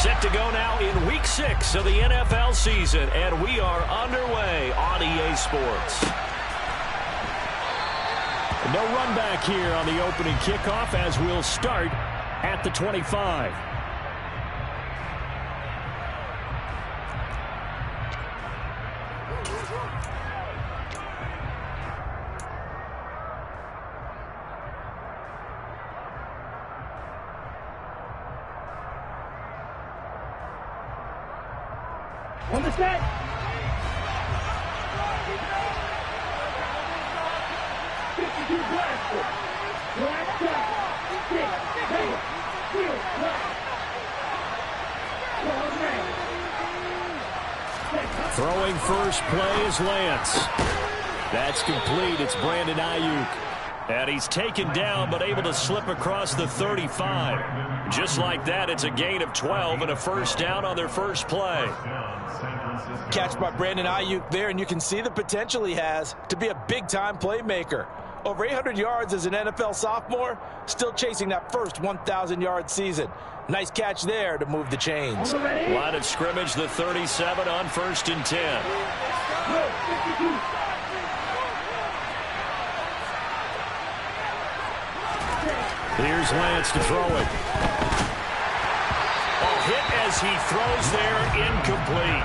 Set to go now in Week 6 of the NFL season, and we are underway on EA Sports. No run back here on the opening kickoff as we'll start at the 25. On the set. Throwing first play is Lance. That's complete. It's Brandon Ayuk. And he's taken down but able to slip across the 35. Just like that, it's a gain of 12 and a first down on their first play. Catch by Brandon Ayuk there, and you can see the potential he has to be a big-time playmaker. Over 800 yards as an NFL sophomore, still chasing that first 1,000-yard season. Nice catch there to move the chains. Line of scrimmage, the 37 on 1st and 10. Here's Lance to throw it. A hit as he throws there, incomplete.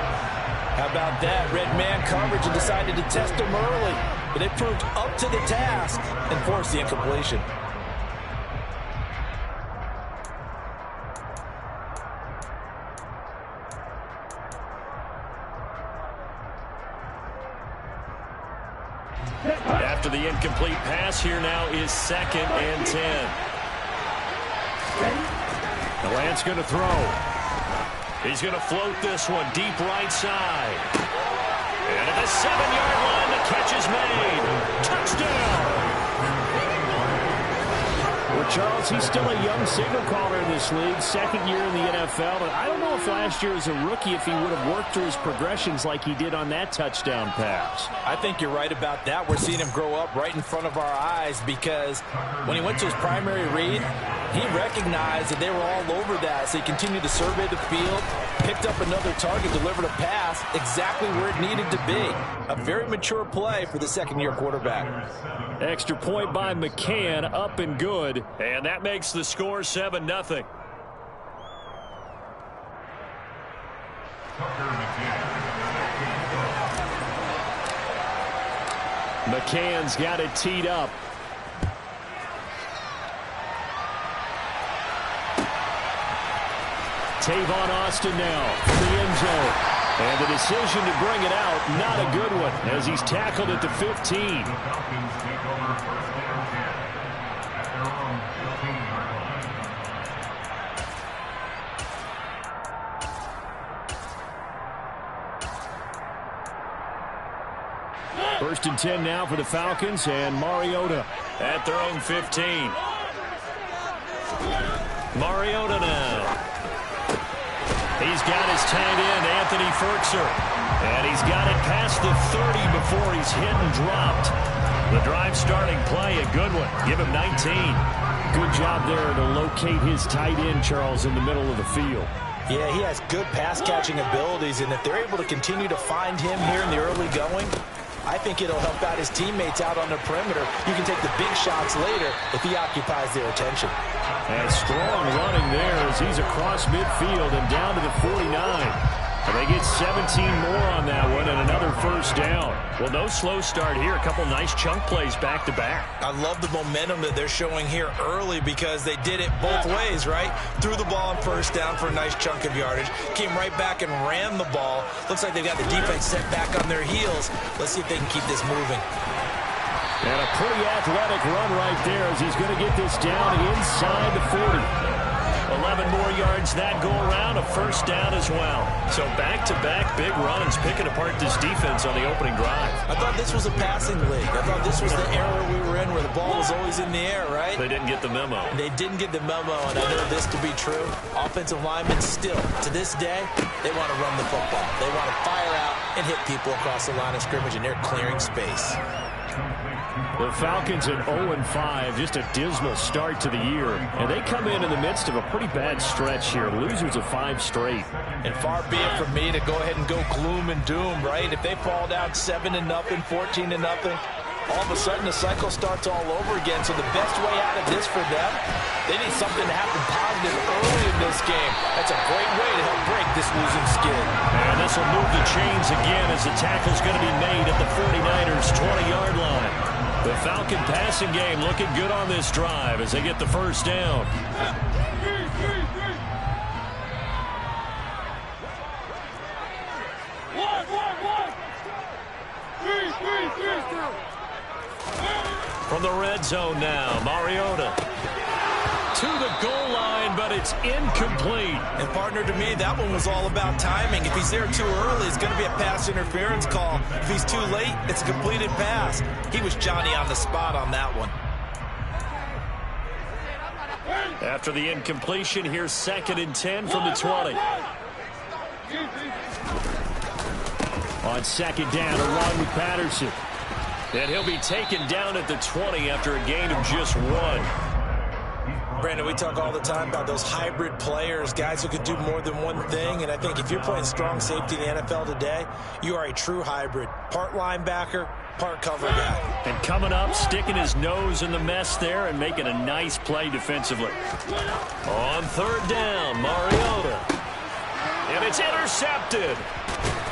How about that? Red man coverage and decided to test him early. But it proved up to the task and forced the incompletion. After the incomplete pass, here now is 2nd and 10. The Lance going to throw. He's going to float this one deep right side. And at the 7-yard line, the catch is made. Touchdown! Well, Charles, he's still a young signal caller in this league, second year in the NFL. And I don't know if last year as a rookie, if he would have worked through his progressions like he did on that touchdown pass. I think you're right about that. We're seeing him grow up right in front of our eyes because when he went to his primary read, he recognized that they were all over that, so he continued to survey the field, picked up another target, delivered a pass exactly where it needed to be. A very mature play for the second-year quarterback. Extra point by McCann, up and good, and that makes the score 7-0. McCann's got it teed up. Tavon Austin now for the end zone. And the decision to bring it out, not a good one, as he's tackled at the 15. First and 10 now for the Falcons, and Mariota at their own 15. Mariota now. He's got his tight end, Anthony Ferkser. And he's got it past the 30 before he's hit and dropped. The drive starting play, a good one. Give him 19. Good job there to locate his tight end, Charles, in the middle of the field. Yeah, he has good pass-catching abilities, and if they're able to continue to find him here in the early going, I think it'll help out his teammates out on the perimeter. You can take the big shots later if he occupies their attention. And strong running there as he's across midfield and down to the 49. And they get 17 more on that one and another first down. Well, no slow start here. A couple nice chunk plays back-to-back. I love the momentum that they're showing here early because they did it both ways, right? Threw the ball on first down for a nice chunk of yardage. Came right back and ran the ball. Looks like they've got the defense set back on their heels. Let's see if they can keep this moving. And a pretty athletic run right there as he's going to get this down inside the 40. 11 more yards that go around, a first down as well. So back-to-back big runs, picking apart this defense on the opening drive. I thought this was a passing league. I thought this was the era we were in where the ball was always in the air, right? They didn't get the memo. They didn't get the memo, and I know this to be true. Offensive linemen still, to this day, they want to run the football. They want to fire out and hit people across the line of scrimmage, and they're clearing space. The Falcons at 0-5, just a dismal start to the year. And they come in the midst of a pretty bad stretch here. Losers of 5 straight. And far be it from me to go ahead and go gloom and doom, right? If they fall down 7-0, 14-0, all of a sudden the cycle starts all over again. So the best way out of this for them, they need something to happen positive early in this game. That's a great way to help break this losing skid. And this will move the chains again as the tackle's going to be made at the 49ers' 20-yard line. The Falcon passing game looking good on this drive as they get the first down. From the red zone now, Mariota to the goal line, but it's incomplete. And partner, to me, that one was all about timing. If he's there too early, it's going to be a pass interference call. If he's too late, it's a completed pass. He was Johnny on the spot on that one. After the incompletion, here's 2nd and 10 from the 20. On 2nd down, a run with Patterson. And he'll be taken down at the 20 after a gain of just 1. Brandon, we talk all the time about those hybrid players, guys who can do more than one thing. And I think if you're playing strong safety in the NFL today, you are a true hybrid. Part linebacker, part cover guy. And coming up, sticking his nose in the mess there and making a nice play defensively. On 3rd down, Mariota. And it's intercepted.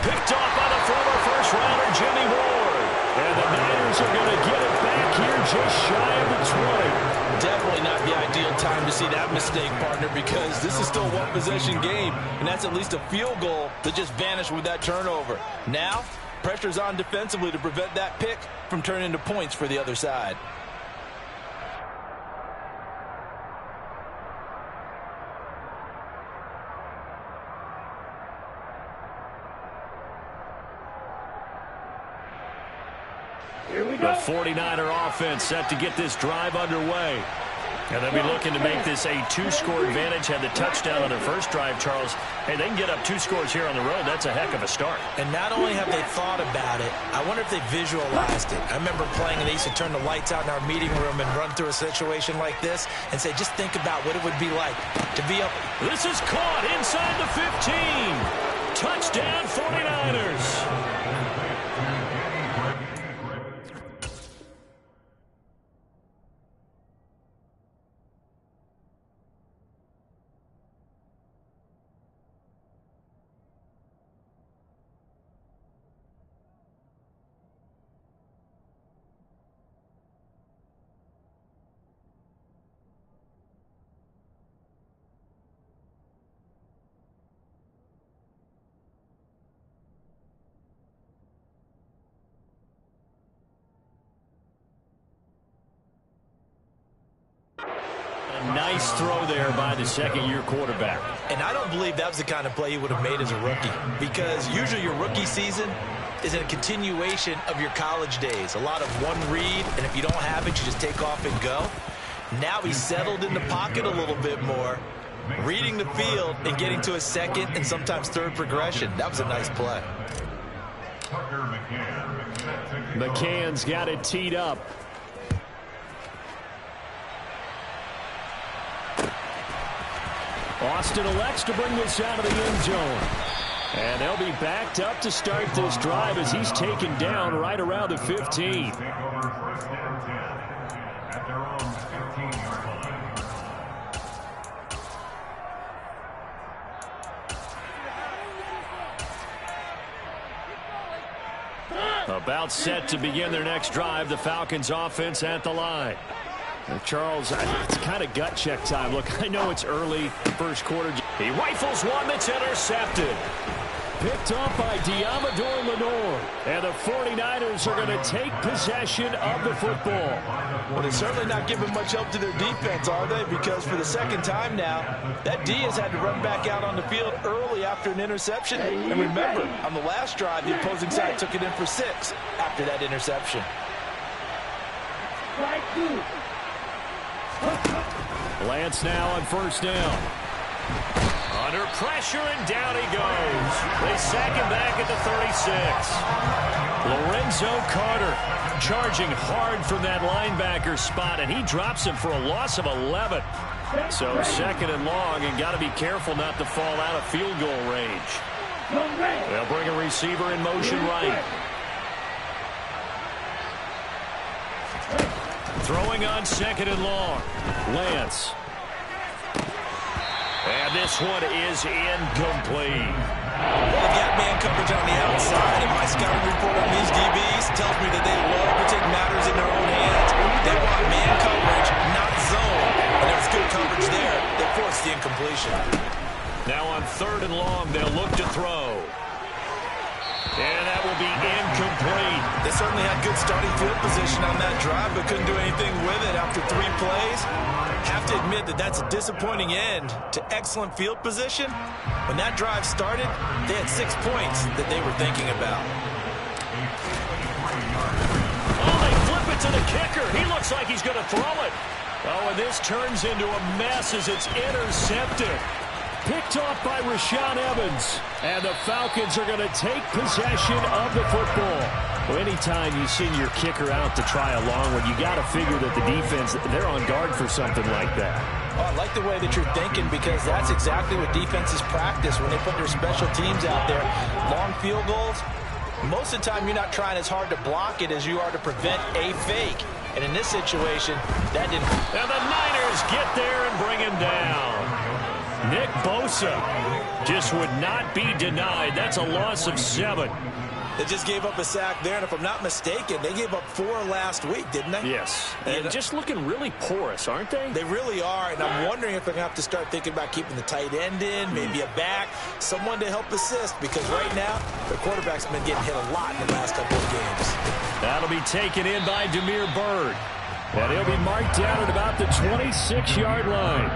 Picked off by the former first-rounder, Jimmy Ward. And the Niners are going to get it back here just shy of the 20. Definitely not the ideal time to see that mistake, partner, because this is still a one-possession game, and that's at least a field goal that just vanished with that turnover. Now, pressure's on defensively to prevent that pick from turning into points for the other side. The 49er offense set to get this drive underway. And they'll be looking to make this a 2-score advantage. Had the touchdown on their first drive, Charles. Hey, they can get up 2 scores here on the road. That's a heck of a start. And not only have they thought about it, I wonder if they visualized it. I remember playing, and they used to turn the lights out in our meeting room and run through a situation like this and say, just think about what it would be like to be up. This is caught inside the 15. Touchdown, 49ers. Nice throw there by the second-year quarterback. And I don't believe that was the kind of play he would have made as a rookie, because usually your rookie season is a continuation of your college days. A lot of one read, and if you don't have it, you just take off and go. Now he's settled in the pocket a little bit more, reading the field and getting to a second and sometimes third progression. That was a nice play. McCann's got it teed up. Austin elects to bring this out of the end zone. And they'll be backed up to start this drive as he's taken down right around the 15. About set to begin their next drive, the Falcons offense at the line. Charles, it's kind of gut check time. Look, I know it's early, first quarter. He rifles one that's intercepted. Picked off by Diamador Lenore. And the 49ers are going to take possession of the football. Well, they're certainly not giving much help to their defense, are they? Because for the second time now, that D has had to run back out on the field early after an interception. And remember, on the last drive, the opposing side took it in for 6 after that interception. Right. Lance now on first down. Under pressure, and down he goes. They sack him back at the 36. Lorenzo Carter charging hard from that linebacker spot, and he drops him for a loss of 11. So second and long, and got to be careful not to fall out of field goal range. They'll bring a receiver in motion right. Throwing on second and long. Lance. And this one is incomplete. Well, they've got man coverage on the outside, and my scouting report on these DBs tells me that they love to take matters in their own hands. They want man coverage, not zone. And there was good coverage there. They forced the incompletion. Now on third and long, they'll look to throw. And that will be incomplete. They certainly had good starting field position on that drive, but couldn't do anything with it after 3 plays. Have to admit that that's a disappointing end to excellent field position. When that drive started, they had 6 points that they were thinking about. Oh, they flip it to the kicker. He looks like he's going to throw it. Oh, and this turns into a mess as it's intercepted. Picked off by Rashaan Evans. And the Falcons are going to take possession of the football. Well, anytime you send your kicker out to try a long one, you got to figure that the defense, they're on guard for something like that. Oh, I like the way that you're thinking, because that's exactly what defenses practice when they put their special teams out there. Long field goals, most of the time you're not trying as hard to block it as you are to prevent a fake. And in this situation, that didn't. And the Niners get there and bring him down. Nick Bosa just would not be denied. That's a loss of 7. They just gave up a sack there, and if I'm not mistaken, they gave up 4 last week, didn't they? Yes. And just looking really porous, aren't they? They really are, and I'm wondering if they're going to have to start thinking about keeping the tight end in, maybe a back, someone to help assist, because right now, their quarterback's been getting hit a lot in the last couple of games. That'll be taken in by Damiere Byrd. And he'll be marked down at about the 26-yard line.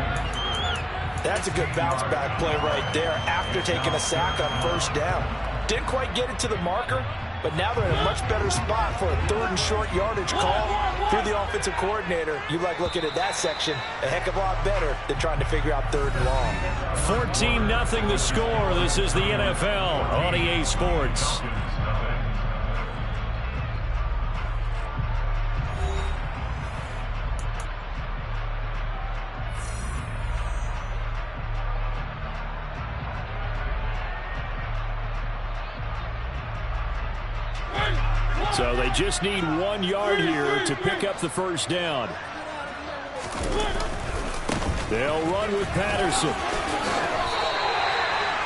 That's a good bounce-back play right there after taking a sack on first down. Didn't quite get it to the marker, but now they're in a much better spot for a 3rd and short yardage call through the offensive coordinator. You like looking at that section a heck of a lot better than trying to figure out 3rd and long. 14-0 the score. This is the NFL on EA Sports. So they just need 1 yard here to pick up the first down. They'll run with Patterson.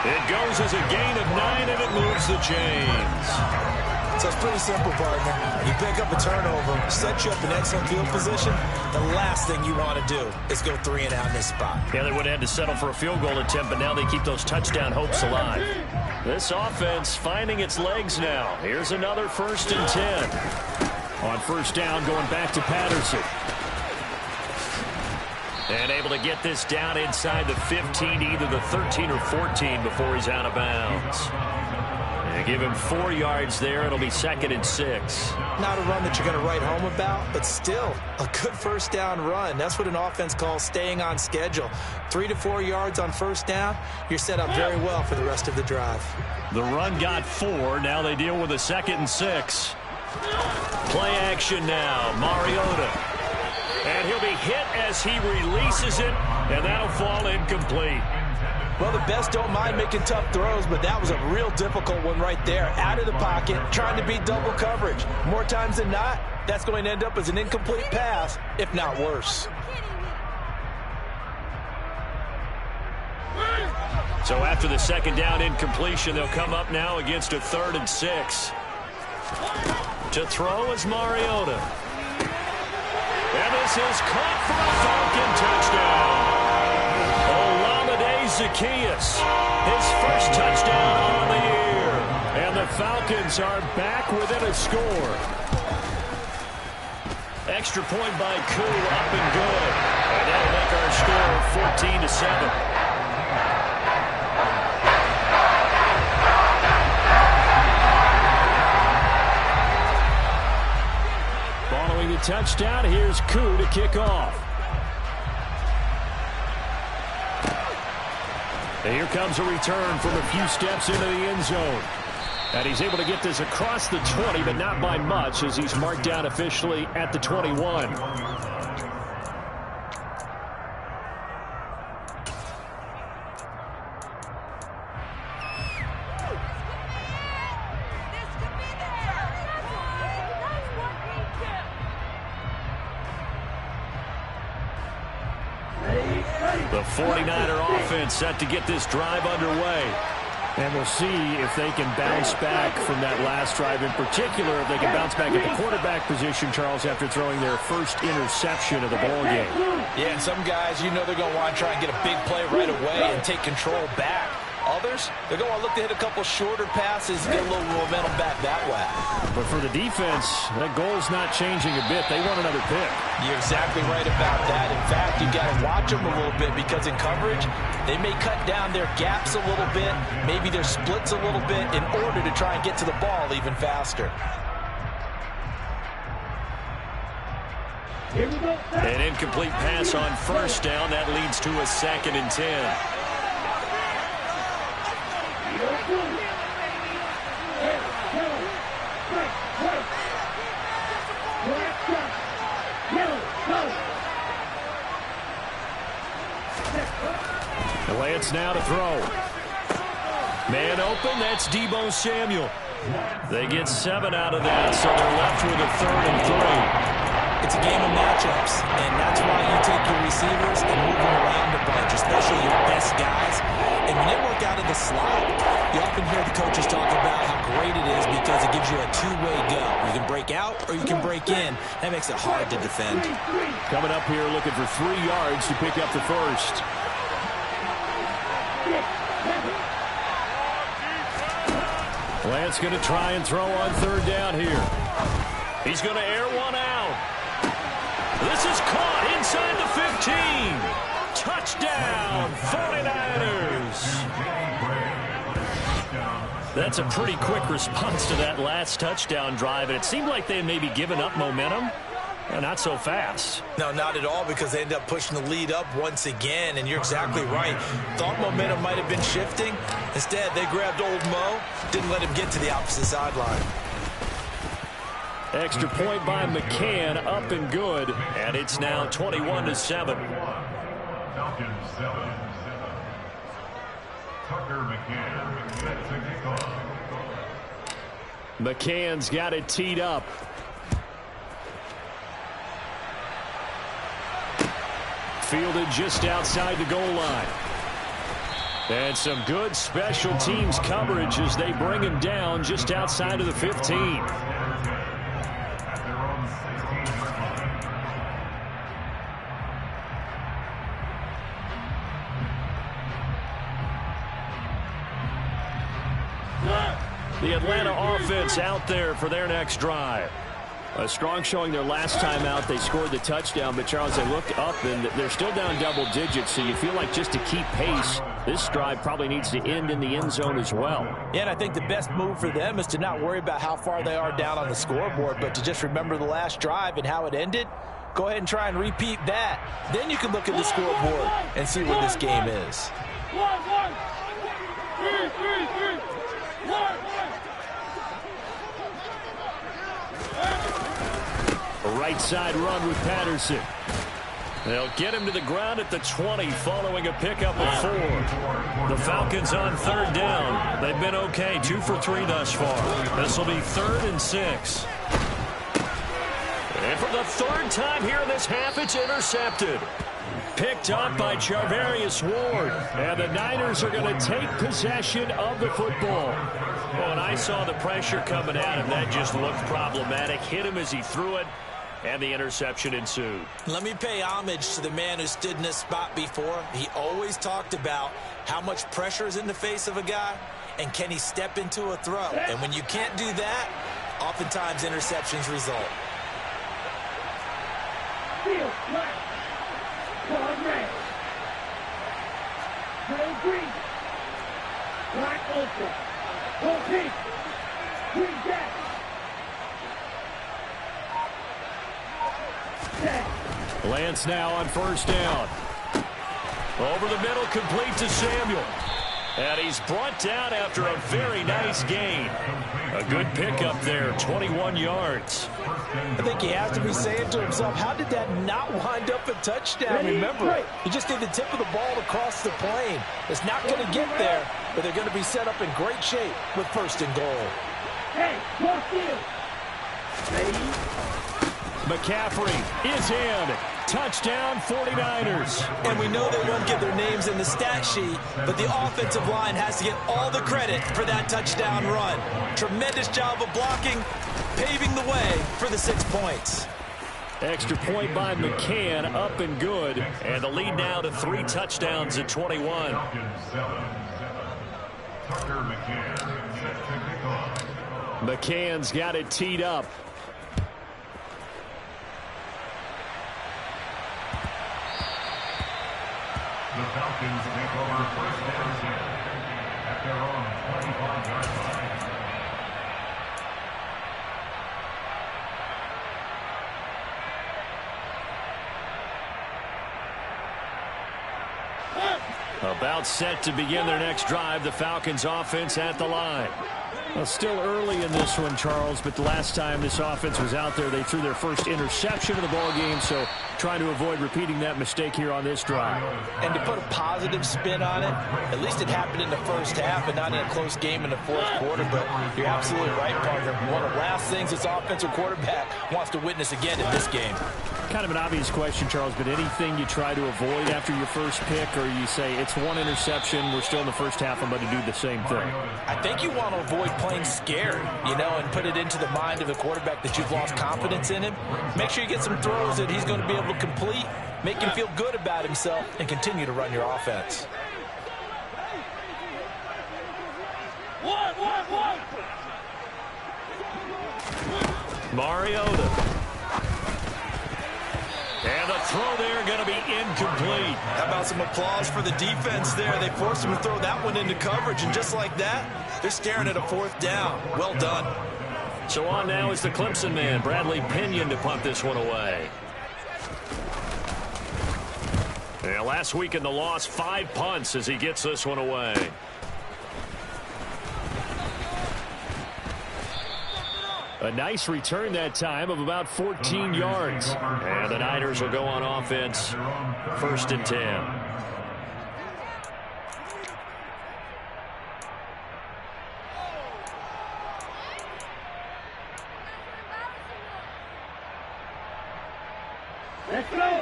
It goes as a gain of 9, and it moves the chains. So it's pretty simple, partner. You pick up a turnover, set you up in excellent field position. The last thing you want to do is go 3 and out in this spot. Yeah, they would have had to settle for a field goal attempt, but now they keep those touchdown hopes alive. This offense finding its legs now. Here's another 1st and 10. On first down, going back to Patterson. And able to get this down inside the 15, either the 13 or 14 before he's out of bounds. And give him 4 yards there. It'll be 2nd and 6. Not a run that you're going to write home about, but still a good first down run. That's what an offense calls staying on schedule. 3 to 4 yards on first down. You're set up very well for the rest of the drive. The run got 4. Now they deal with a 2nd and 6. Play action now. Mariota. And he'll be hit as he releases it, and that'll fall incomplete. Well, the best don't mind making tough throws, but that was a real difficult one right there. Out of the pocket, trying to beat double coverage. More times than not, that's going to end up as an incomplete pass, if not worse. So after the 2nd down incompletion, they'll come up now against a 3rd and 6. To throw is Mariota. And this is caught for a Falcon touchdown. Olamide Zaccheaus, his first touchdown on the year. And the Falcons are back within a score. Extra point by Koo, up and good. And that'll make our score 14-7. Following the touchdown, here's Koo to kick off. And here comes a return from a few steps into the end zone. And he's able to get this across the 20, but not by much, as he's marked down officially at the 21. The 49er offense set to get this drive underway. And we'll see if they can bounce back from that last drive. In particular, if they can bounce back at the quarterback position, Charles, after throwing their first interception of the ballgame. Yeah, and some guys, you know they're going to want to try and get a big play right away and take control back. Others, they're going to look to hit a couple shorter passes and get a little momentum back that way. But for the defense, that goal's not changing a bit. They want another pick. You're exactly right about that. In fact, you've got to watch them a little bit, because in coverage, they may cut down their gaps a little bit, maybe their splits a little bit, in order to try and get to the ball even faster. An incomplete pass on first down. That leads to a 2nd and 10. Lance now to throw. Man open, that's Deebo Samuel. They get 7 out of that, so they're left with a 3rd and 3. It's a game of matchups, and that's why you take your receivers and move them around a bunch, especially your best guys. And when they work out of the slot, you often hear the coaches talk about how great it is because it gives you a two-way go. You can break out or you can break in. That makes it hard to defend. Coming up here looking for 3 yards to pick up the first. Lance going to try and throw on 3rd down here. He's going to air one out. This is caught inside the 15. Touchdown, 49ers. That's a pretty quick response to that last touchdown drive, and it seemed like they had maybe given up momentum. Not so fast. No, not at all, because they ended up pushing the lead up once again, and you're exactly right. Thought momentum might have been shifting. Instead, they grabbed old Mo, didn't let him get to the opposite sideline. Extra point by McCann, up and good, and it's now 21-7. Falcons 7. Tucker McCann. McCann's got it teed up. Fielded just outside the goal line. And some good special teams coverage as they bring him down just outside of the 15. The Atlanta offense out there for their next drive. A strong showing their last time out. They scored the touchdown, but Charles, they looked up and they're still down double digits, so you feel like just to keep pace, this drive probably needs to end in the end zone as well. Yeah, and I think the best move for them is to not worry about how far they are down on the scoreboard, but to just remember the last drive and how it ended. Go ahead and try and repeat that. Then you can look at the scoreboard and see where this game is. A right side run with Patterson. They'll get him to the ground at the 20 following a pickup of 4. The Falcons on 3rd down. They've been okay, 2 for 3 thus far. This will be 3rd and 6. And for the 3rd time here in this half, it's intercepted. Picked up by Charvarius Ward. And the Niners are going to take possession of the football. Well, when I saw the pressure coming at him, that just looked problematic. Hit him as he threw it, and the interception ensued. Let me pay homage to the man who stood in this spot before. He always talked about how much pressure is in the face of a guy, and can he step into a throw. And when you can't do that, oftentimes interceptions result. Field, black. Ball red. Blue green. Black open. Gold pink. Green gas. Lance now on 1st down. Over the middle, complete to Samuel. And he's brought down after a very nice gain. A good pickup there, 21 yards. I think he has to be saying to himself, how did that not wind up a touchdown? Remember, he just did the tip of the ball across the plane. It's not going to get there, but they're going to be set up in great shape with 1st and goal. Hey, walk in. Ready? McCaffrey is in. Touchdown, 49ers. And we know they won't get their names in the stat sheet, but the offensive line has to get all the credit for that touchdown run. Tremendous job of blocking, paving the way for the 6 points. Extra point by McCann, up and good. And the lead now to 3 touchdowns at 21. McCann's got it teed up. The Falcons take over 1st and 10 at their own 25-yard line. About set to begin their next drive, the Falcons offense at the line. Well, still early in this one, Charles, but the last time this offense was out there, they threw their first interception of the ball game, so trying to avoid repeating that mistake here on this drive. And to put a positive spin on it, at least it happened in the first half and not in a close game in the 4th quarter, but you're absolutely right, partner. One of the last things this offensive quarterback wants to witness again in this game. Kind of an obvious question, Charles, but anything you try to avoid after your first pick, or you say it's 1 interception, we're still in the first half, I'm going to do the same thing? I think you want to avoid playing scared, and put it into the mind of the quarterback that you've lost confidence in him. Make sure you get some throws that he's going to be able to complete, make him feel good about himself, and continue to run your offense. Mariota. And the throw there going to be incomplete. How about some applause for the defense there? They forced him to throw that one into coverage, and just like that, they're staring at a 4th down. Well done. So on now is the Clemson man, Bradley Pinion, to punt this one away. Yeah, last week in the loss, 5 punts as he gets this one away. A nice return that time of about 14 yards. And the Niners will go on offense, 1st and 10.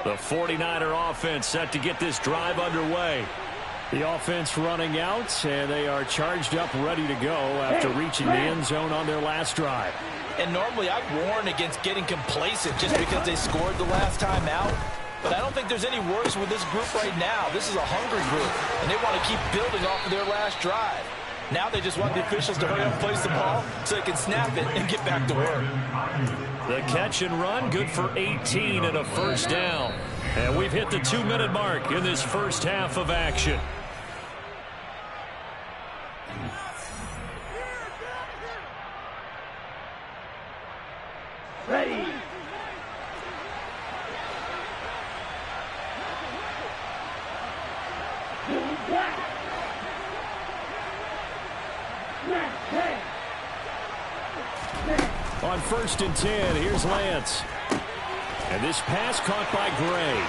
The 49er offense set to get this drive underway. The offense running out, and they are charged up, ready to go after reaching the end zone on their last drive. And normally I'd warn against getting complacent just because they scored the last time out. But I don't think there's any worse with this group right now. This is a hungry group, and they want to keep building off of their last drive. Now they just want the officials to hurry up and place the ball so they can snap it and get back to work. The catch and run, good for 18 and a 1st down. And we've hit the 2-minute mark in this first half of action. Ready. On 1st and 10, here's Lance. And this pass caught by Gray.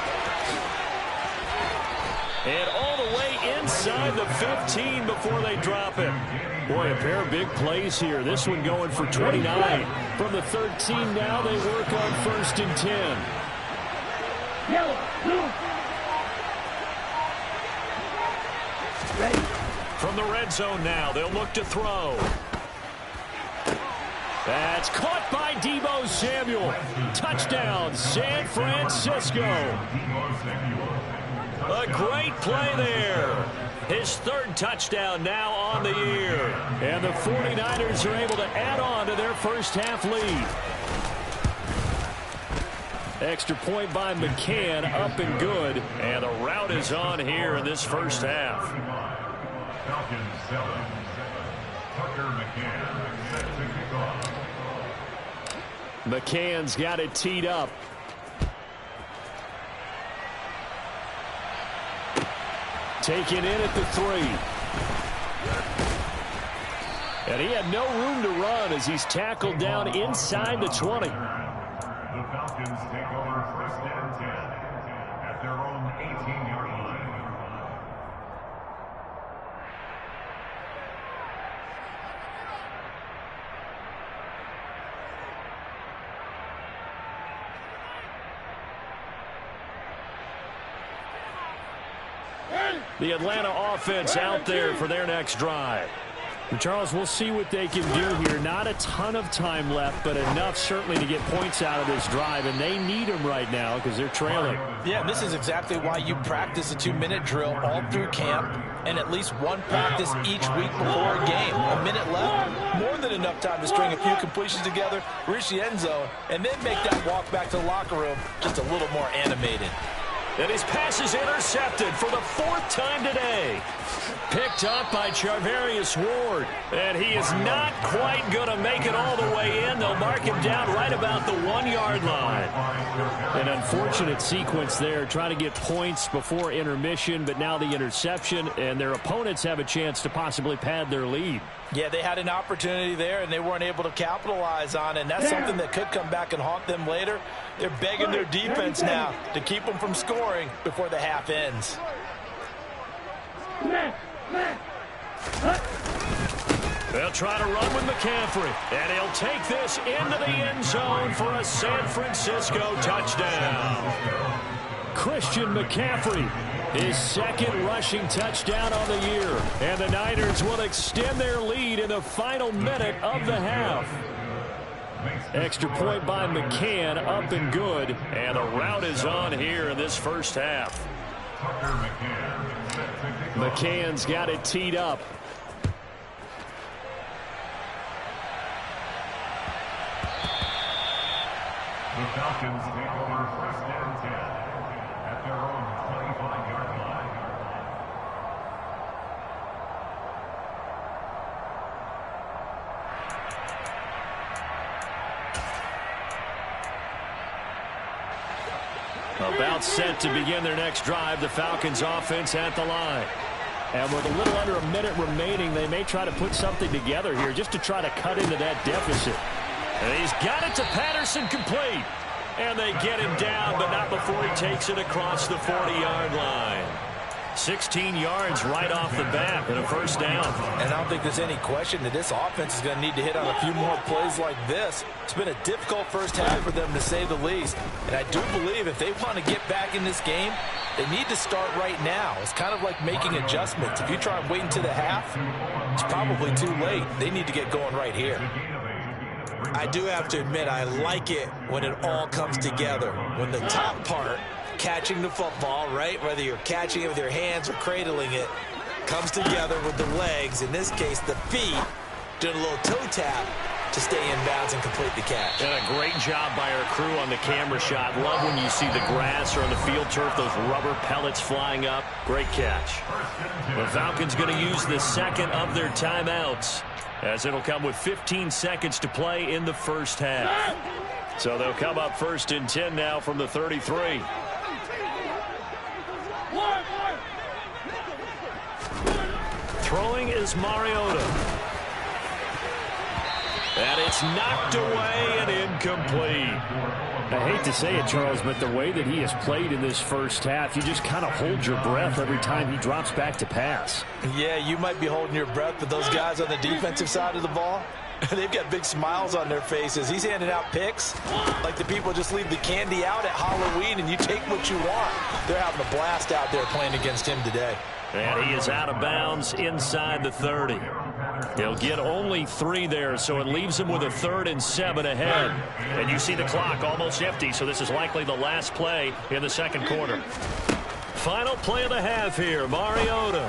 And all the way inside the 15 before they drop it. Boy, a pair of big plays here. This one going for 29. From the 13 now, they work on 1st and 10. Yellow, blue. Ready. From the red zone now, they'll look to throw. That's caught by Deebo Samuel. Touchdown, San Francisco. A great play there. His 3rd touchdown now on the year. And the 49ers are able to add on to their first half lead. Extra point by McCann, up and good. And the route is on here in this first half. Falcons 7. Tucker McCann set to kick off. McCann's got it teed up. Taken in at the 3. And he had no room to run as he's tackled down inside the 20. The Falcons take over first and 10 at their own 18-yard line. The Atlanta offense out there for their next drive. And Charles, we'll see what they can do here. Not a ton of time left, but enough certainly to get points out of this drive, and they need them right now because they're trailing. Yeah, and this is exactly why you practice a 2-minute drill all through camp and at least one practice each week before a game. A minute left, more than enough time to string a few completions together, reach the end zone, and then make that walk back to the locker room just a little more animated. And his pass is intercepted for the 4th time today. Picked up by Charvarius Ward. And he is not quite going to make it all the way in. They'll mark him down right about the 1-yard line. An unfortunate sequence there, trying to get points before intermission, but now the interception, and their opponents have a chance to possibly pad their lead. Yeah, they had an opportunity there, and they weren't able to capitalize on it, and that's something that could come back and haunt them later. They're begging their defense now to keep them from scoring before the half ends. They'll try to run with McCaffrey, and he'll take this into the end zone for a San Francisco touchdown. Christian McCaffrey, his 2nd rushing touchdown on the year. And the Niners will extend their lead in the final minute of the half. Extra point by McCann, up and good. And the route is on here in this first half. McCann's got it teed up. The Falcons take over first and 10 at their own 25-yard line. About set to begin their next drive, the Falcons offense at the line. And with a little under a minute remaining, they may try to put something together here just to try to cut into that deficit. And he's got it to Patterson, complete. And they get him down, but not before he takes it across the 40-yard line. 16 yards right off the bat and a first down. And I don't think there's any question that this offense is going to need to hit on a few more plays like this. It's been a difficult first half for them, to say the least. And I do believe if they want to get back in this game, they need to start right now. It's kind of like making adjustments. If you try and wait until the half, it's probably too late. They need to get going right here. I do have to admit, I like it when it all comes together. When the top part, catching the football, right, whether you're catching it with your hands or cradling it, comes together with the legs, in this case the feet, doing a little toe tap to stay in bounds and complete the catch. And a great job by our crew on the camera shot. Love when you see the grass or on the field turf, those rubber pellets flying up. Great catch. The Falcons going to use the 2nd of their timeouts, as it'll come with 15 seconds to play in the first half. So they'll come up 1st and 10 now from the 33. Throwing is Mariota. And it's knocked away and incomplete. I hate to say it, Charles, but the way that he has played in this first half, you just kind of hold your breath every time he drops back to pass. Yeah, you might be holding your breath, but those guys on the defensive side of the ball, they've got big smiles on their faces. He's handing out picks like the people just leave the candy out at Halloween and you take what you want. They're having a blast out there playing against him today. And he is out of bounds inside the 30. He'll get only 3 there, so it leaves him with a 3rd and 7 ahead. And you see the clock almost empty, so this is likely the last play in the 2nd quarter. Final play of the half here, Mariota.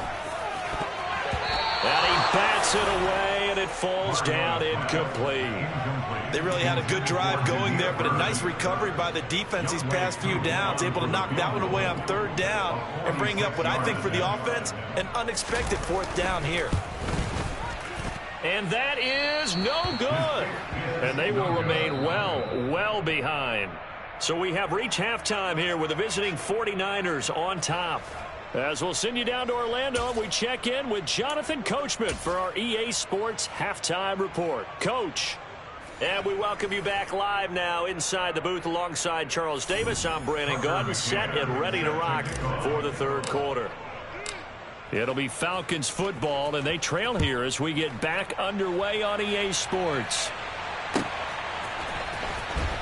And he bats it away, and it falls down incomplete. They really had a good drive going there, but a nice recovery by the defense these past few downs, able to knock that one away on 3rd down and bring up what I think for the offense, an unexpected 4th down here. And that is no good. And they will remain well behind. So we have reached halftime here with the visiting 49ers on top. As we'll send you down to Orlando, we check in with Jonathan Coachman for our EA Sports Halftime Report. Coach. And we welcome you back live now inside the booth alongside Charles Davis. I'm Brandon Gaudin, set and ready to rock for the third quarter. It'll be Falcons football, and they trail here as we get back underway on EA Sports.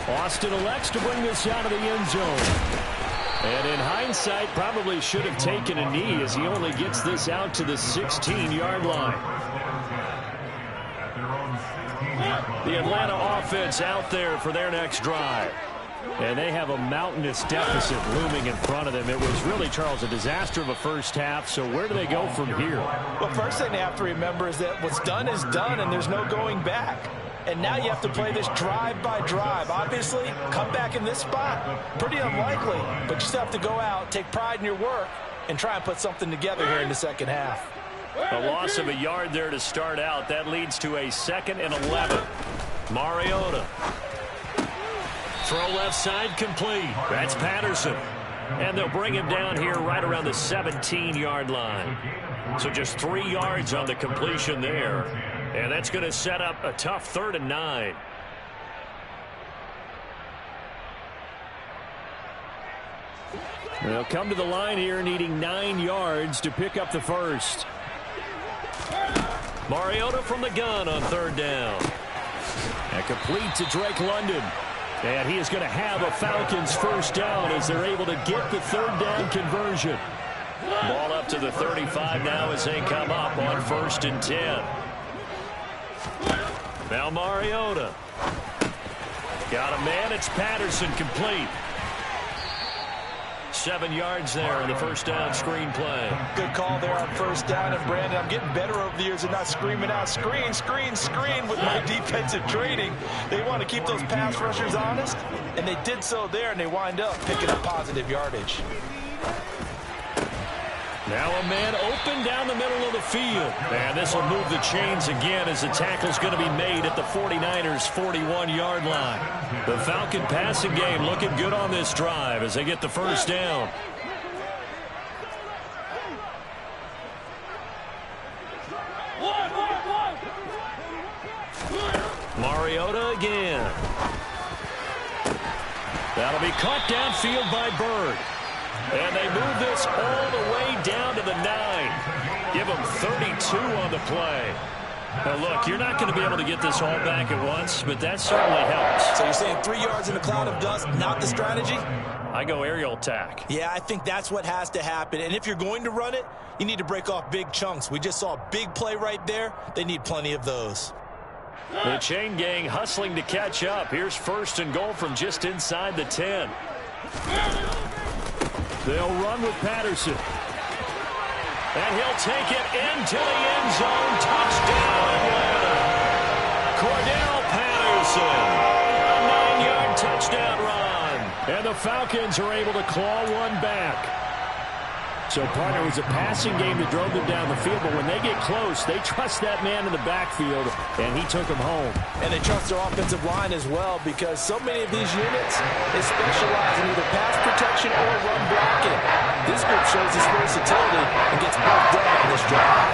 Austin elects to bring this out of the end zone. And in hindsight, probably should have taken a knee as he only gets this out to the 16-yard line. The Atlanta offense out there for their next drive. And they have a mountainous deficit looming in front of them. It was really, Charles, a disaster of a first half. So where do they go from here? Well, first thing they have to remember is that what's done is done, and there's no going back. And now you have to play this drive by drive. Obviously, come back in this spot, pretty unlikely. But you still have to go out, take pride in your work, and try and put something together here in the second half. A loss of a yard there to start out. That leads to a 2nd and 11. Mariota. Throw left side complete. That's Patterson. And they'll bring him down here right around the 17-yard line. So just 3 yards on the completion there. And that's going to set up a tough 3rd and 9. They'll come to the line here needing 9 yards to pick up the first. Mariota from the gun on 3rd down. And complete to Drake London. And he is going to have a Falcons first down as they're able to get the 3rd down conversion. Ball up to the 35 now as they come up on 1st and 10. Now Mariota. Got a man. It's Patterson complete. 7 yards there in the first down screen play. Good call there on 1st down. And, Brandon, I'm getting better over the years and not screaming out, screen, screen, screen with my defensive training. They want to keep those pass rushers honest, and they did so there, and they wind up picking up positive yardage. Now a man open down the middle of the field. And this will move the chains again as the tackle's going to be made at the 49ers' 41-yard line. The Falcon passing game looking good on this drive as they get the first down. Mariota again. That'll be caught downfield by Bird. And they move this all the way down to the 9. Give them 32 on the play. Now, look, you're not going to be able to get this all back at once, but that certainly helps. So you're saying 3 yards in a cloud of dust, not the strategy? I go aerial attack. Yeah, I think that's what has to happen. And if you're going to run it, you need to break off big chunks. We just saw a big play right there. They need plenty of those. The chain gang hustling to catch up. Here's 1st and goal from just inside the 10. They'll run with Patterson. And he'll take it into the end zone. Touchdown, Atlanta. Cordell Patterson. A 9-yard touchdown run. And the Falcons are able to claw one back. So, partner, it was a passing game that drove them down the field, but when they get close, they trust that man in the backfield, and he took them home. And they trust their offensive line as well, because so many of these units, they specialize in either pass protection or run blocking. This group shows its versatility and gets both done on this drive.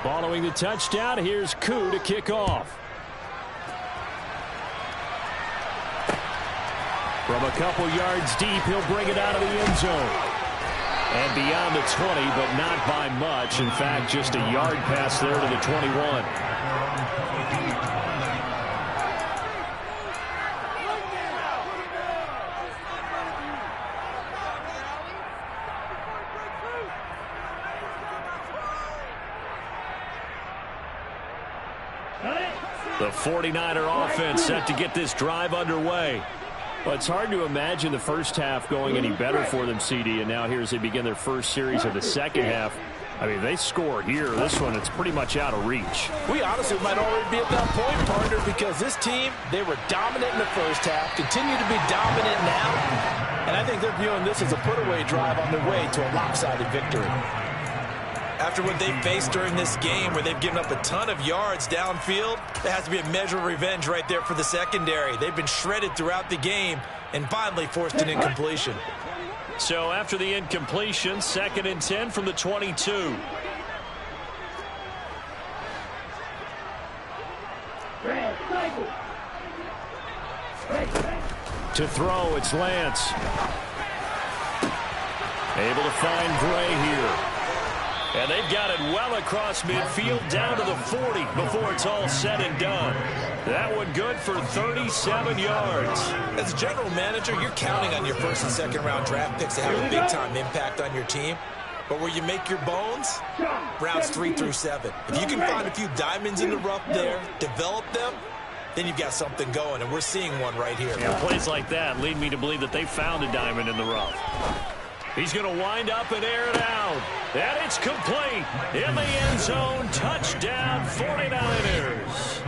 Following the touchdown, here's Koo to kick off. From a couple yards deep, he'll bring it out of the end zone. And beyond the 20, but not by much. In fact, just a yard pass there to the 21. The 49er offense set to get this drive underway. Well, it's hard to imagine the first half going any better for them, CD, and now here as they begin their first series of the second half. I mean, they score here. This one, it's pretty much out of reach. We honestly might already be at that point, partner, because this team, they were dominant in the first half, continue to be dominant now, and I think they're viewing this as a put-away drive on their way to a lopsided victory. After what they've faced during this game where they've given up a ton of yards downfield, there has to be a measure of revenge right there for the secondary. They've been shredded throughout the game and finally forced an incompletion. So after the incompletion, 2nd and 10 from the 22. To throw, it's Lance. Able to find Gray here. And they've got it well across midfield down to the 40 before it's all said and done. That one good for 37 yards. As a general manager, you're counting on your first and second round draft picks to have a big-time impact on your team. But where you make your bones, rounds 3 through 7. If you can find a few diamonds in the rough there, develop them, then you've got something going, and we're seeing one right here. Yeah, plays like that lead me to believe that they found a diamond in the rough. He's going to wind up and air it out. And it's complete. In the end zone, touchdown 49ers.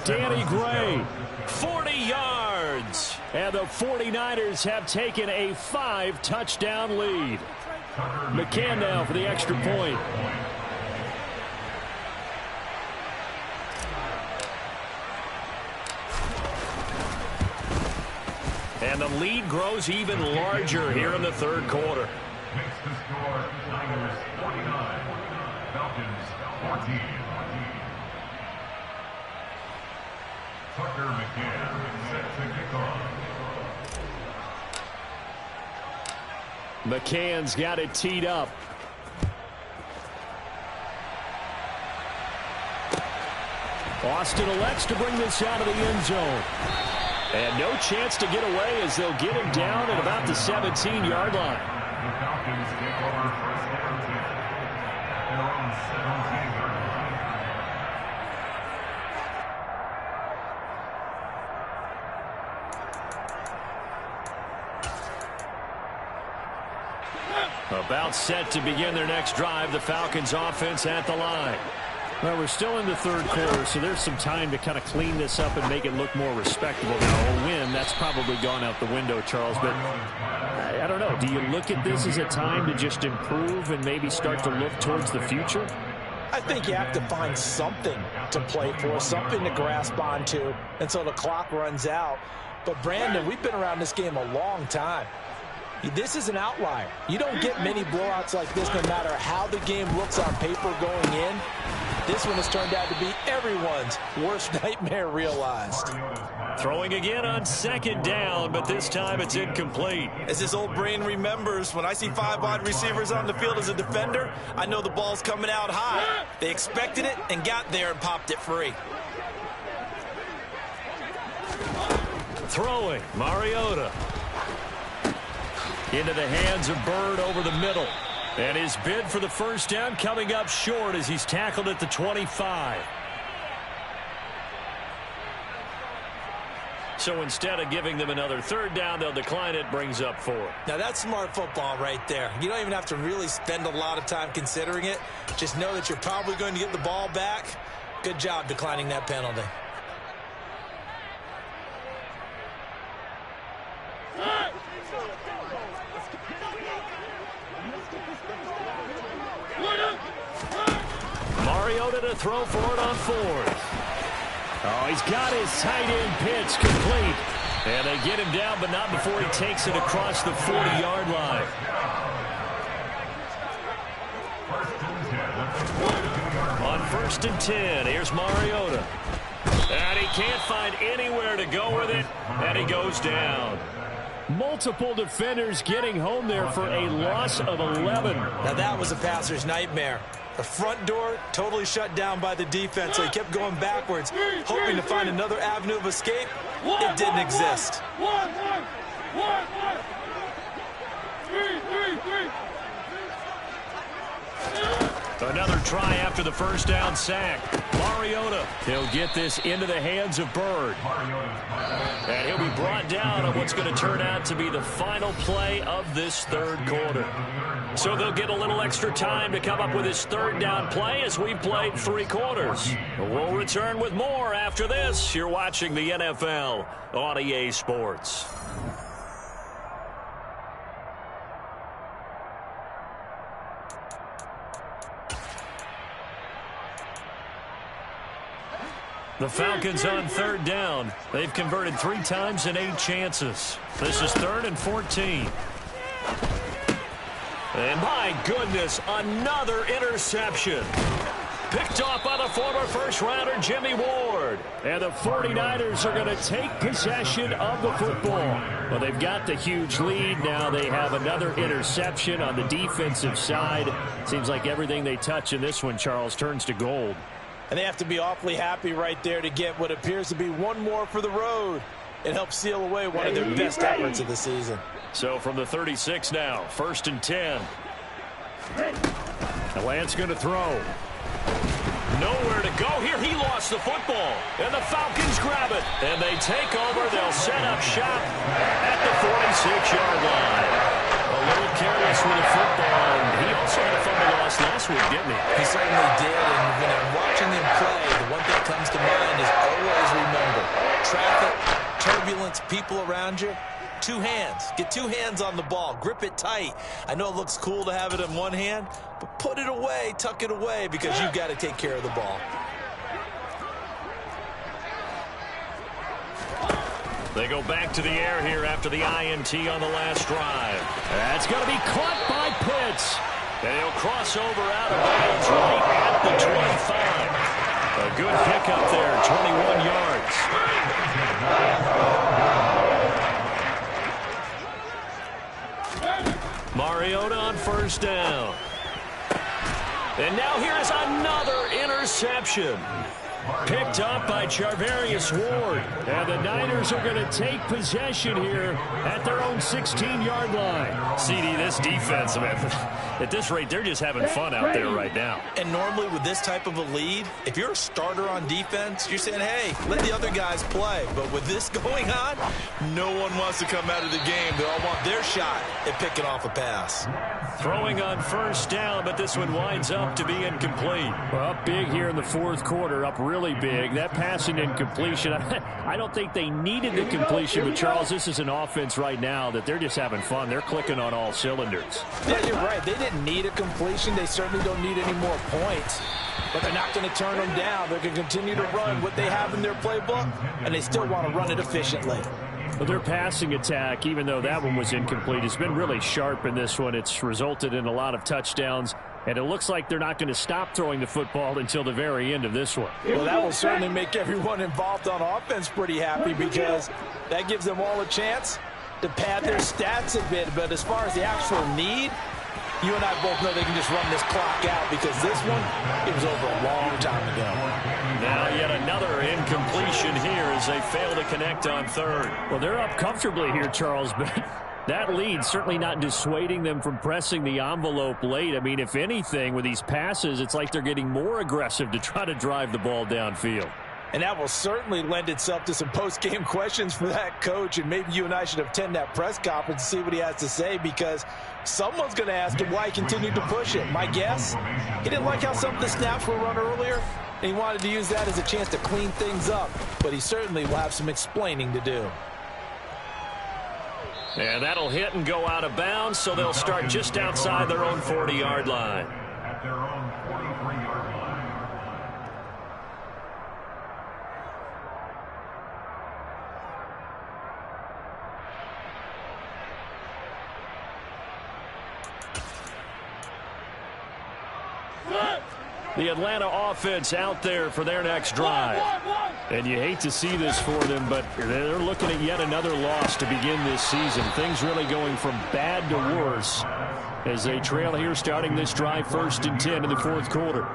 Danny Gray, 40 yards. And the 49ers have taken a 5-touchdown lead. McCann now for the extra point. And the lead grows even larger here in the third quarter. Makes the score Niners 49, Falcons 14. Tucker McCann set to kick off. McCann's got it teed up. Austin elects to bring this out of the end zone. And no chance to get away as they'll get him down at about the 17-yard line. The Falcons take over first down 10 at their own 17-yard line. About set to begin their next drive, the Falcons offense at the line. Well, we're still in the third quarter, so there's some time to kind of clean this up and make it look more respectable. Now, a win, that's probably gone out the window, Charles, but I don't know. Do you look at this as a time to just improve and maybe start to look towards the future? I think you have to find something to play for, something to grasp onto until the clock runs out. But, Brandon, we've been around this game a long time. This is an outlier. You don't get many blowouts like this no matter how the game looks on paper going in. This one has turned out to be everyone's worst nightmare realized. Throwing again on 2nd down, but this time it's incomplete. As this old brain remembers, when I see 5 wide receivers on the field as a defender, I know the ball's coming out high. They expected it and got there and popped it free. Throwing, Mariota. Into the hands of Bird over the middle. And his bid for the first down coming up short as he's tackled at the 25. So instead of giving them another third down, they'll decline it, brings up 4. Now that's smart football right there. You don't even have to really spend a lot of time considering it. Just know that you're probably going to get the ball back. Good job declining that penalty. Mariota to throw for it on 4th. Oh, he's got his tight end pitch complete. And they get him down, but not before he takes it across the 40-yard line. On 1st and 10, here's Mariota. And he can't find anywhere to go with it, and he goes down. Multiple defenders getting home there for a loss of 11. Now that was a passer's nightmare. The front door totally shut down by the defense, so he kept going backwards, hoping to find another avenue of escape. It didn't exist. Another try after the first down sack. Mariota, he'll get this into the hands of Bird. And he'll be brought down on what's going to turn out to be the final play of this third quarter. So they'll get a little extra time to come up with his third down play as we've played 3 quarters. We'll return with more after this. You're watching the NFL on EA Sports. The Falcons on third down. They've converted 3 times in 8 chances. This is 3rd and 14. And my goodness, another interception. Picked off by the former first-rounder Jimmy Ward. And the 49ers are going to take possession of the football. Well, they've got the huge lead. Now they have another interception on the defensive side. Seems like everything they touch in this one, Charles, turns to gold. And they have to be awfully happy right there to get what appears to be one more for the road. It helps seal away one of their best efforts of the season. So from the 36 now, 1st and 10. And Lance going to throw. Nowhere to go here. He lost the football. And the Falcons grab it. And they take over. They'll set up shop at the 46-yard line. A little careless with the football. And he also had a fumble loss last week, didn't he? He certainly did. And when I'm watching him play, the one thing that comes to mind is always remember. Traffic, turbulence, people around you. 2 hands. Get 2 hands on the ball. Grip it tight. I know it looks cool to have it in one hand, but put it away, tuck it away, because you've got to take care of the ball. They go back to the air here after the INT on the last drive. That's going to be caught by Pitts. And he'll cross over out of bounds right at the 25. A good pickup there, 21 yards. Mariota on 1st down. And now here's another interception. Picked up by Charvarius Ward. And the Niners are going to take possession here at their own 16-yard line. CD, this defense, man, at this rate, they're just having fun out there right now. And normally with this type of a lead, if you're a starter on defense, you're saying, hey, let the other guys play. But with this going on, no one wants to come out of the game. They all want their shot at picking off a pass. Throwing on 1st down, but this one winds up to be incomplete. Well, up big here in the 4th quarter, up really big. That passing incompletion, I don't think they needed the completion, but Charles, this is an offense right now that they're just having fun. They're clicking on all cylinders. Yeah, you're right. They didn't need a completion. They certainly don't need any more points. But they're not going to turn them down. They're going to continue to run what they have in their playbook, and they still want to run it efficiently. Well, their passing attack, even though that one was incomplete, has been really sharp in this one. It's resulted in a lot of touchdowns, and it looks like they're not going to stop throwing the football until the very end of this one. Well, that will certainly make everyone involved on offense pretty happy, because that gives them all a chance to pad their stats a bit. But as far as the actual need, you and I both know they can just run this clock out, because this one, it was over a long time ago. Now yet another incompletion here as they fail to connect on 3rd. Well, they're up comfortably here, Charles, but that lead certainly not dissuading them from pressing the envelope late. I mean, if anything, with these passes, it's like they're getting more aggressive to try to drive the ball downfield. And that will certainly lend itself to some post-game questions for that coach. And maybe you and I should attend that press conference and see what he has to say, because someone's going to ask him why he continued to push it. My guess, he didn't like how some of the snaps were run earlier, and he wanted to use that as a chance to clean things up. But he certainly will have some explaining to do. And that'll hit and go out of bounds, so they'll start just outside their own 40-yard line. At their own 43-yard line. The Atlanta offense out there for their next drive. And you hate to see this for them, but they're looking at yet another loss to begin this season. Things really going from bad to worse as they trail here starting this drive 1st and 10 in the 4th quarter.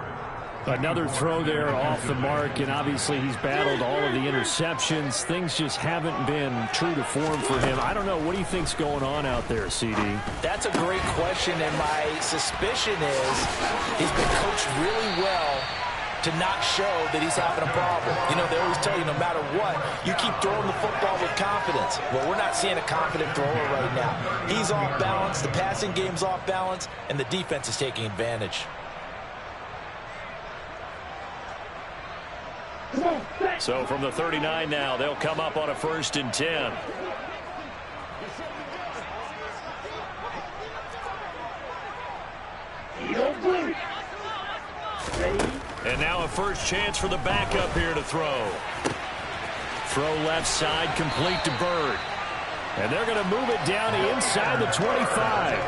Another throw there off the mark, and obviously he's battled all of the interceptions. Things just haven't been true to form for him. I don't know. What do you think's going on out there, CD? That's a great question, and my suspicion is he's been coached really well to not show that he's having a problem. You know, they always tell you no matter what, you keep throwing the football with confidence. Well, we're not seeing a confident thrower right now. He's off balance, the passing game's off balance, and the defense is taking advantage. So from the 39 now, they'll come up on a 1st and 10. And now a first chance for the backup here to throw. Throw left side, complete to Bird. And they're going to move it down inside the 25.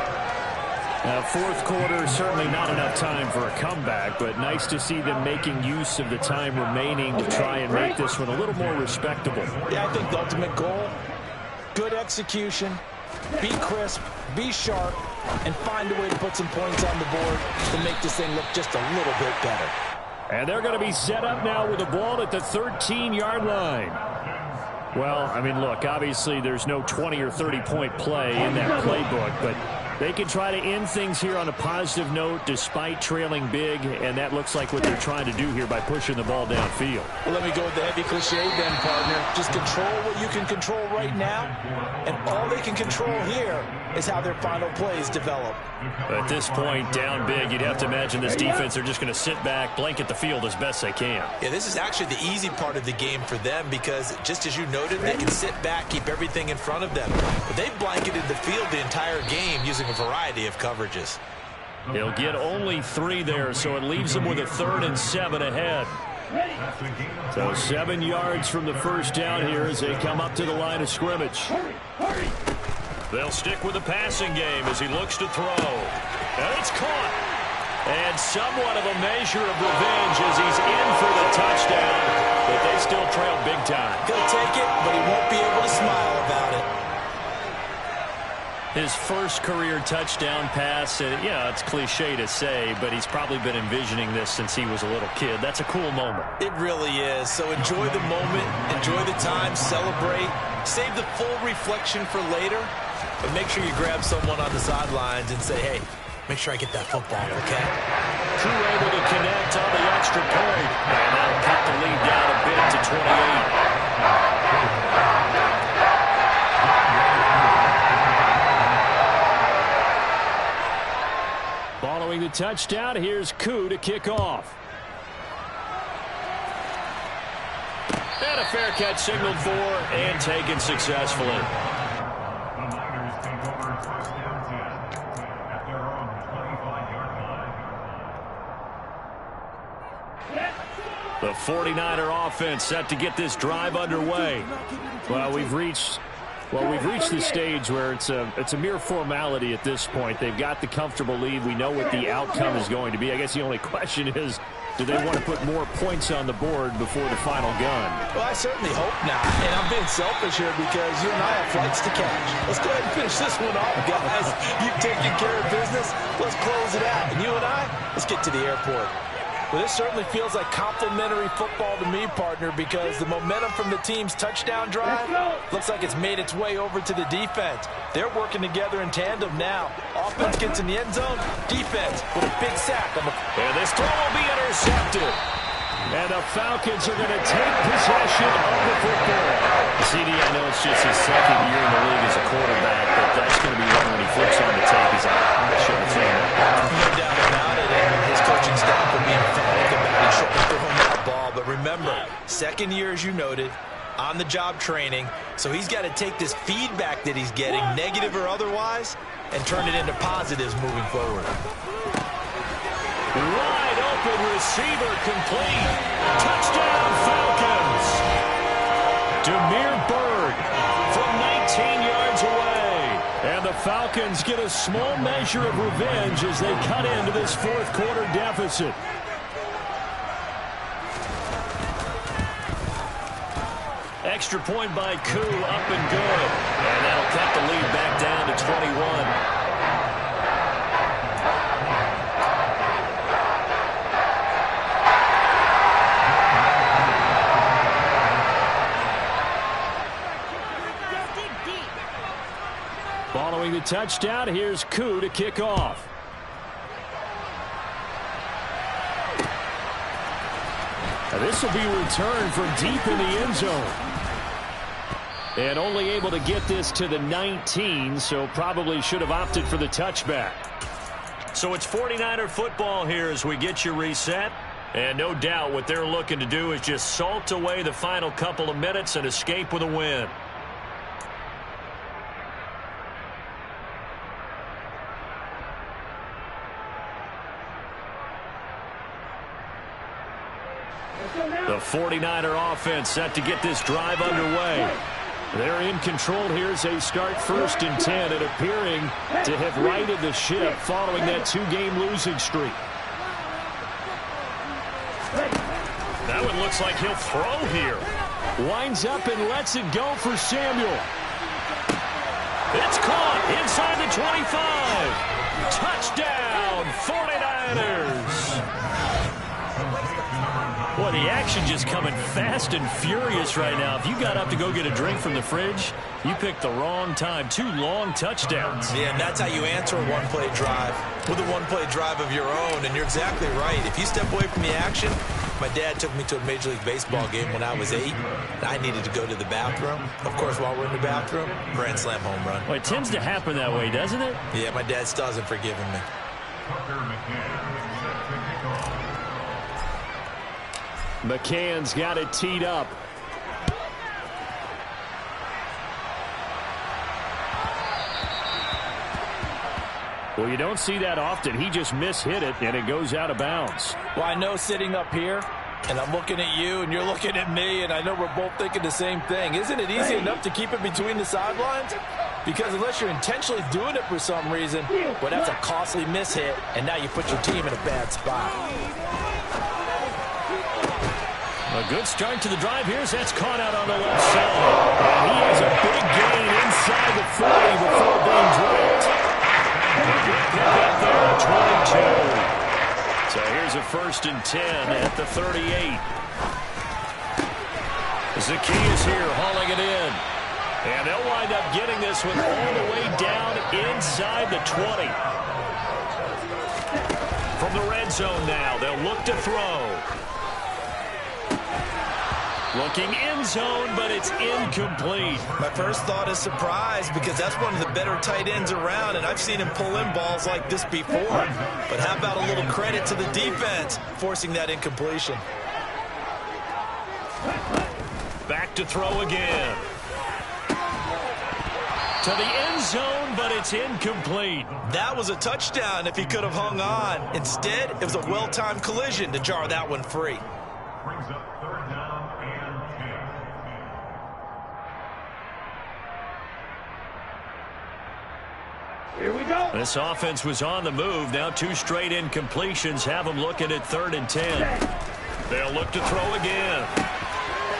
Fourth quarter, certainly not enough time for a comeback, but nice to see them making use of the time remaining to try and make this one a little more respectable. Yeah, I think the ultimate goal, good execution, be crisp, be sharp, and find a way to put some points on the board to make this thing look just a little bit better. And they're going to be set up now with the ball at the 13-yard line. Well, I mean, look, obviously there's no 20 or 30-point play in that playbook, but they can try to end things here on a positive note despite trailing big, and that looks like what they're trying to do here by pushing the ball downfield. Well, let me go with the heavy cliche then, partner. Just control what you can control right now, and all they can control here is how their final plays develop. At this point, down big, you'd have to imagine this defense are just going to sit back, blanket the field as best they can. Yeah, this is actually the easy part of the game for them because, just as you noted, they can sit back, keep everything in front of them. But they've blanketed the field the entire game using a variety of coverages. He'll get only 3 there, so it leaves them with a 3rd and 7 ahead. So 7 yards from the first down here as they come up to the line of scrimmage. They'll stick with the passing game as he looks to throw. And it's caught. And somewhat of a measure of revenge as he's in for the touchdown, but they still trail big time. He'll take it, but he won't be able to smile about it. His first career touchdown pass, and yeah, it's cliche to say, but he's probably been envisioning this since he was a little kid. That's a cool moment. It really is. So enjoy the moment, enjoy the time, celebrate, save the full reflection for later, but make sure you grab someone on the sidelines and say, hey, make sure I get that football, okay? Crew able to connect on the extra point, and that'll cut the lead down a bit to 28. Following the touchdown, here's Koo to kick off. And a fair catch signaled for and taken successfully. The Niners take over first down 10 at their own 25-yard line. The 49er offense set to get this drive underway. Well, we've reached the stage where it's a mere formality at this point. They've got the comfortable lead. We know what the outcome is going to be. I guess the only question is, do they want to put more points on the board before the final gun? Well, I certainly hope not. And I'm being selfish here because you and I have flights to catch. Let's go ahead and finish this one off, guys. You've taken care of business. Let's close it out. And you and I, let's get to the airport. Well, this certainly feels like complimentary football to me, partner, because the momentum from the team's touchdown drive looks like it's made its way over to the defense. They're working together in tandem now. Offense gets in the end zone. Defense with a big sack. And this throw will be intercepted. And the Falcons are going to take possession of the football. CD, I know it's just his second year in the league as a quarterback, but that's going to be one when he flips on the tape. He's like, I should have thrown that. No doubt about it. And his coaching staff will be emphatic about he shouldn't have thrown that ball. But remember, second year, as you noted, on-the-job training. So he's got to take this feedback that he's getting, negative or otherwise, and turn it into positives moving forward. Wide open receiver complete. Touchdown Falcons. Demir Bird from 19 yards away. And the Falcons get a small measure of revenge as they cut into this fourth quarter deficit. Extra point by Koo, up and good. And that'll cut the lead back down to 21. Following the touchdown, here's Koo to kick off. Now this will be returned from deep in the end zone. And only able to get this to the 19, so probably should have opted for the touchback. So it's 49er football here as we get you reset. And no doubt what they're looking to do is just salt away the final couple of minutes and escape with a win. The 49er offense set to get this drive underway. They're in control here as they start 1st and 10 and appearing to have righted the ship following that 2-game losing streak. That one looks like he'll throw here. Winds up and lets it go for Samuel. It's caught inside the 25. Touchdown, 49ers. Boy, the action just coming fast and furious right now. If you got up to go get a drink from the fridge, you picked the wrong time. 2 long touchdowns. Yeah, and that's how you answer a one-play drive with a one-play drive of your own. And you're exactly right. If you step away from the action, my dad took me to a Major League Baseball game when I was 8, and I needed to go to the bathroom. Of course, while we're in the bathroom, grand slam home run. Well, it tends to happen that way, doesn't it? Yeah, my dad still hasn't forgiven me. McCann's got it teed up. Well, you don't see that often. He just mishit it, and it goes out of bounds. Well, I know sitting up here, and I'm looking at you, and you're looking at me, and I know we're both thinking the same thing. Isn't it easy enough to keep it between the sidelines? Because unless you're intentionally doing it for some reason, well, that's a costly mishit, and now you put your team in a bad spot. A good start to the drive here as that's caught out on the left side. And he has a big gain inside the 40 before being dropped. Pick up there, 22. So here's a 1st and 10 at the 38. Zacchaeus here hauling it in. And they'll wind up getting this one all the way down inside the 20. From the red zone now, they'll look to throw. Looking end zone, but it's incomplete. My first thought is surprise because that's one of the better tight ends around, and I've seen him pull in balls like this before. But how about a little credit to the defense forcing that incompletion? Back to throw again. To the end zone, but it's incomplete. That was a touchdown if he could have hung on. Instead, it was a well-timed collision to jar that one free. Brings up 3rd down and 10. Here we go. This offense was on the move. Now 2 straight incompletions have them looking at 3rd and 10. They'll look to throw again.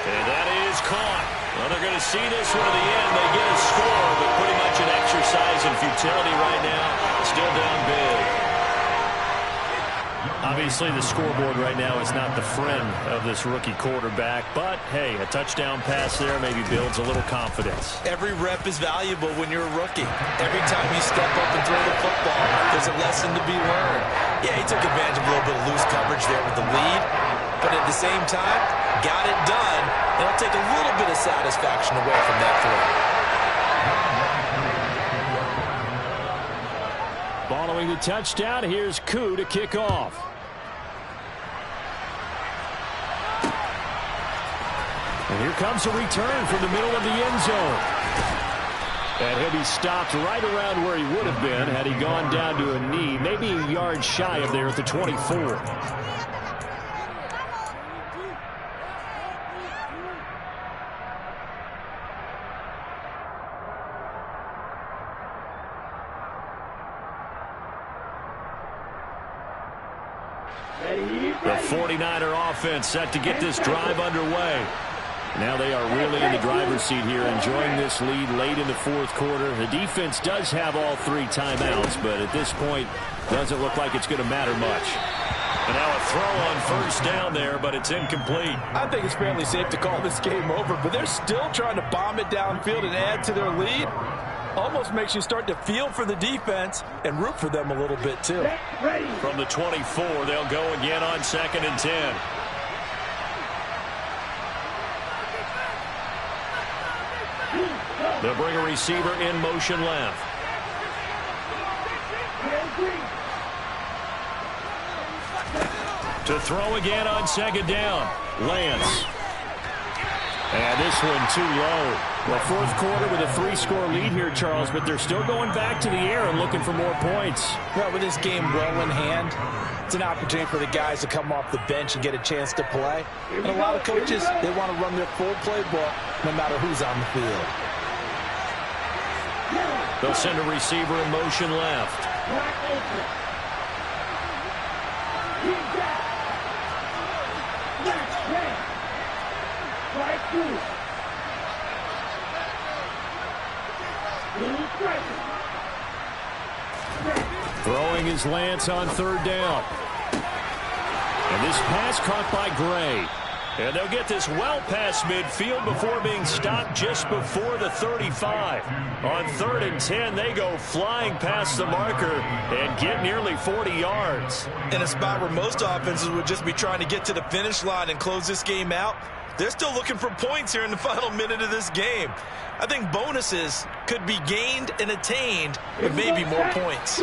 And that is caught. Well, they're going to see this one at the end. They get a score, but pretty much an exercise in futility right now. Still down big. Obviously, the scoreboard right now is not the friend of this rookie quarterback. But, hey, a touchdown pass there maybe builds a little confidence. Every rep is valuable when you're a rookie. Every time you step up and throw the football, there's a lesson to be learned. Yeah, he took advantage of a little bit of loose coverage there with the lead. But at the same time, got it done. And it'll take a little bit of satisfaction away from that throw. Following the touchdown, here's Koo to kick off. And here comes a return from the middle of the end zone. And he'll be stopped right around where he would have been had he gone down to a knee, maybe a yard shy of there at the 24. The 49er offense set to get this drive underway. Now they are really in the driver's seat here, enjoying this lead late in the 4th quarter. The defense does have all 3 timeouts, but at this point, doesn't look like it's going to matter much. And now a throw on 1st down there, but it's incomplete. I think it's fairly safe to call this game over, but they're still trying to bomb it downfield and add to their lead. Almost makes you start to feel for the defense and root for them a little bit, too. From the 24, they'll go again on 2nd and 10. They'll bring a receiver in motion left. To throw again on 2nd down. Lance. And this one too low. Well, 4th quarter with a 3-score lead here, Charles, but they're still going back to the air and looking for more points. Well, with this game well in hand, it's an opportunity for the guys to come off the bench and get a chance to play. And a lot of coaches, they want to run their full playbook no matter who's on the field. They'll send a receiver in motion left. Throwing his Lance on third down. And this pass caught by Gray. And they'll get this well past midfield before being stopped just before the 35. On 3rd and 10, they go flying past the marker and get nearly 40 yards. In a spot where most offenses would just be trying to get to the finish line and close this game out, they're still looking for points here in the final minute of this game. I think bonuses could be gained and attained with maybe more points.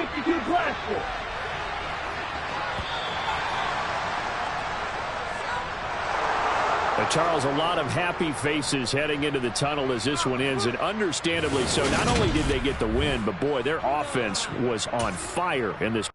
Charles, a lot of happy faces heading into the tunnel as this one ends, and understandably so. Not only did they get the win, but boy, their offense was on fire in this